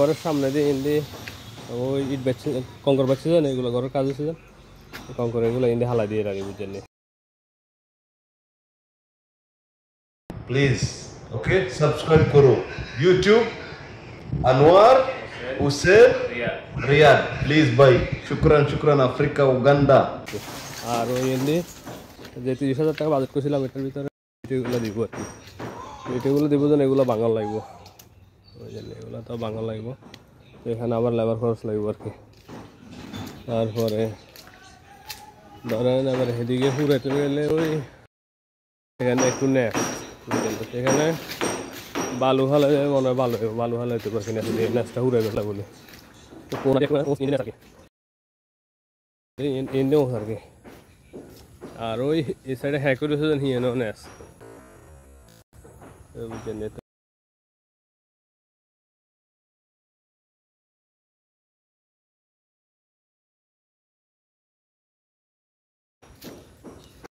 ঘরের সামনে দিয়ে ইন্দি ওই ইট বেচছে কঙ্কর বেচছে জান এগুলো ঘরের কাজ হচ্ছে জান কঙ্কর এগুলো ইন্দি হালা দিয়ে রাখি বুঝছেন প্লিজ ওকে সাবস্ক্রাইব করো ইউটিউব আনোয়ার হুসেন রিয়াদ প্লিজ ভাই শুক্রান আফ্রিকা উগান্ডা আর ওই ইন্দি যে 30,000 টাকা বাজেট করছিলাম এটার ভিতরে এগুলো দিব আর কি এটাগুলো দিব যেন এগুলো বাঙাল লাগবো ওই জন্য এগুলো তো বাঙাল লাগবো এখানে আবার লেবার খরচ লাগবে আর কি তারপরে ধরেন আবার এদিকে ফুরাইতে গেলে ওই এখানে একটু নেয় এখানে বালু হালে মনে হয় বালু হালাইতে পারছি না নেচটা ঘুরে গেল বলে থাকে এনেও আর কি আর ওই এই সাইডে হ্যাঁ করেছে হিয়েনও নেচ বুঝছেন